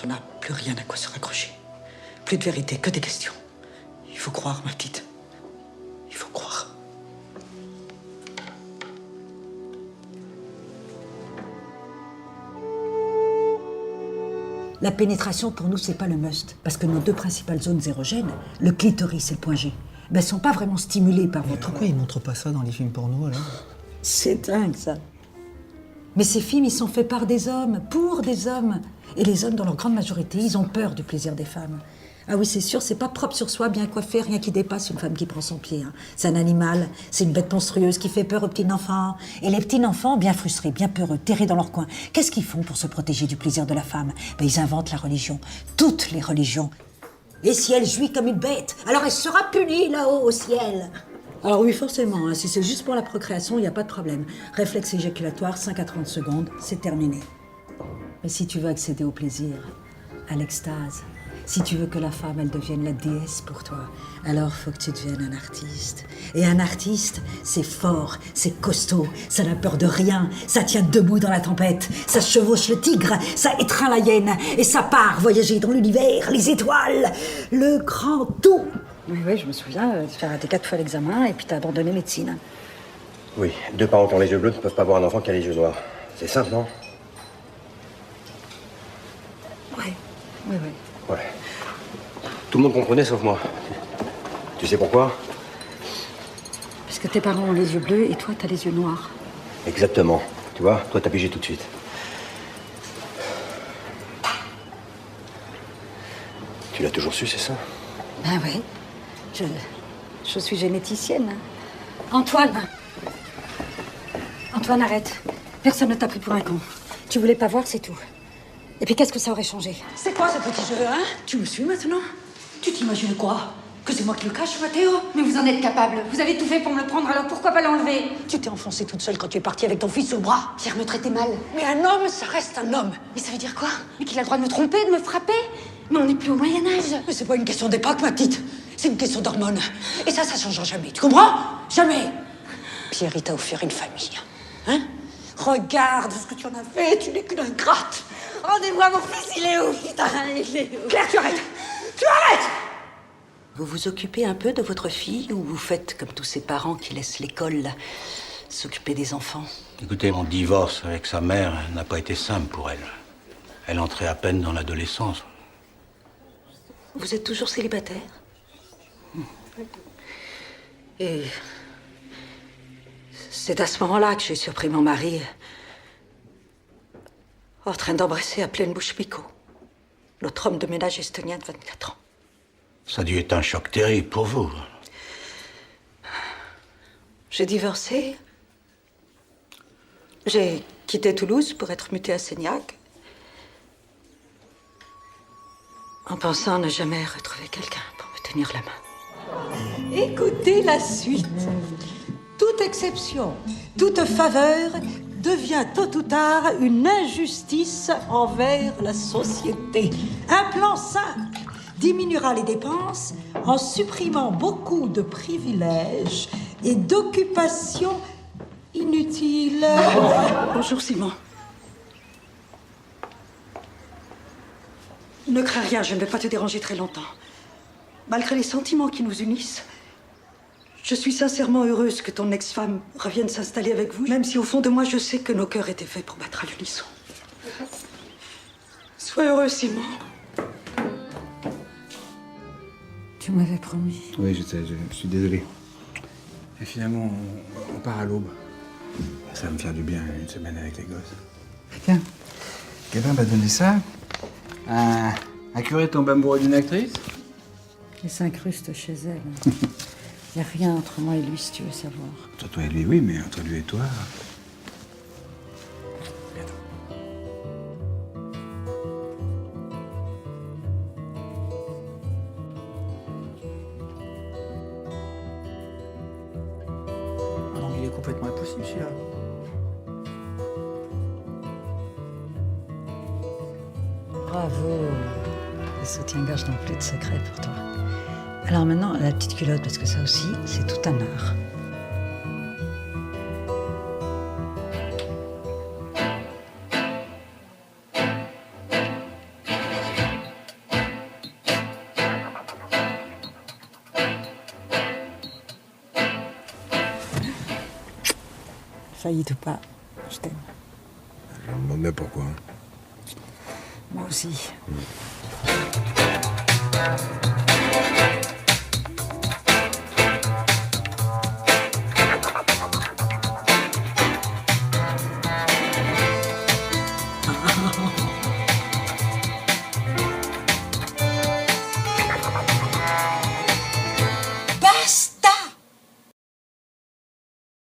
On n'a plus rien à quoi se raccrocher. Plus de vérité, que des questions. Il faut croire, ma petite. Il faut croire. La pénétration, pour nous, c'est pas le must. Parce que nos deux principales zones érogènes, le clitoris et le point G, ben, sont pas vraiment stimulés par votre... Pourquoi ils montrent pas ça dans les films porno, alors? C'est dingue, ça. Mais ces films, ils sont faits par des hommes, pour des hommes. Et les hommes, dans leur grande majorité, ils ont peur du plaisir des femmes. Ah oui, c'est sûr, c'est pas propre sur soi, bien coiffé, rien qui dépasse une femme qui prend son pied. Hein. C'est un animal, c'est une bête monstrueuse qui fait peur aux petits enfants. Et les petits enfants, bien frustrés, bien peureux, terrés dans leur coin, qu'est-ce qu'ils font pour se protéger du plaisir de la femme? Ben, ils inventent la religion. Toutes les religions. Et si elle jouit comme une bête, alors elle sera punie là-haut au ciel. Alors oui, forcément, hein, si c'est juste pour la procréation, il n'y a pas de problème. Réflexe éjaculatoire, 5 à 30 secondes, c'est terminé. Mais si tu veux accéder au plaisir, à l'extase, si tu veux que la femme, elle devienne la déesse pour toi, alors faut que tu deviennes un artiste. Et un artiste, c'est fort, c'est costaud, ça n'a peur de rien, ça tient debout dans la tempête, ça chevauche le tigre, ça étreint la hyène, et ça part voyager dans l'univers, les étoiles, le grand tout. Oui, je me souviens, tu as raté 4 fois l'examen et puis t'as abandonné médecine. Oui, 2 parents qui ont les yeux bleus ne peuvent pas avoir un enfant qui a les yeux noirs. C'est simple, non? Oui. Ouais. Tout le monde comprenait sauf moi. Tu sais pourquoi? Parce que tes parents ont les yeux bleus et toi, t'as les yeux noirs. Exactement. Tu vois, toi t'as pigé tout de suite. Tu l'as toujours su, c'est ça? Ben oui. Je suis généticienne. Antoine, arrête. Personne ne t'a pris pour un con. Tu voulais pas voir, c'est tout. Et puis qu'est-ce que ça aurait changé? C'est quoi ce petit jeu, hein? Tu me suis maintenant? Tu t'imagines quoi? Que c'est moi qui le cache, Mathéo? Mais vous en êtes capable. Vous avez tout fait pour me le prendre, alors pourquoi pas l'enlever? Tu t'es enfoncée toute seule quand tu es partie avec ton fils au bras. Pierre me traitait mal. Mais un homme, ça reste un homme. Mais ça veut dire quoi? Mais qu'il a le droit de me tromper, de me frapper? Mais on n'est plus au Moyen-Âge. Mais c'est pas une question d'époque, ma petite. C'est une question d'hormones. Et ça changera jamais. Tu comprends? Jamais. Pierre, il t'a offert une famille. Hein? Regarde ce que tu en as fait. Tu n'es qu'une ingrate. Rendez-moi mon fils, il est où? Putain, il est où? Claire, tu arrêtes! Tu arrêtes! Vous vous occupez un peu de votre fille ou vous faites comme tous ces parents qui laissent l'école s'occuper des enfants? Écoutez, mon divorce avec sa mère n'a pas été simple pour elle. Elle entrait à peine dans l'adolescence. Vous êtes toujours célibataire? Et c'est à ce moment-là que j'ai surpris mon mari en train d'embrasser à pleine bouche Miko, l'autre homme de ménage estonien de 24 ans. Ça a dû être un choc terrible pour vous. J'ai divorcé. J'ai quitté Toulouse pour être mutée à Seignac, en pensant ne jamais retrouver quelqu'un pour me tenir la main. Écoutez la suite. Toute exception, toute faveur devient tôt ou tard une injustice envers la société. Un plan simple diminuera les dépenses en supprimant beaucoup de privilèges et d'occupations inutiles. Bonjour Simon. Ne crains rien, je ne vais pas te déranger très longtemps. Malgré les sentiments qui nous unissent, je suis sincèrement heureuse que ton ex-femme revienne s'installer avec vous, même si au fond de moi, je sais que nos cœurs étaient faits pour battre à l'unisson. Sois heureux, Simon. Tu m'avais promis. Oui, je sais, je suis désolé. Et finalement, on part à l'aube. Ça va me faire du bien, une semaine avec les gosses. Tiens, quelqu'un m'a donné ça. Un curé tombe amoureux d'une actrice. Il s'incruste chez elle. Il n'y a rien entre moi et lui, si tu veux savoir. Entre toi et lui, oui, mais entre lui et toi... Non, il est complètement impossible, celui-là. Bravo. Les soutiens-gorge n'ont plus de secret pour toi. Alors maintenant, la petite culotte, parce que ça aussi, c'est tout un art. Faillite ou pas, je t'aime. Je me demandais pourquoi. Moi aussi.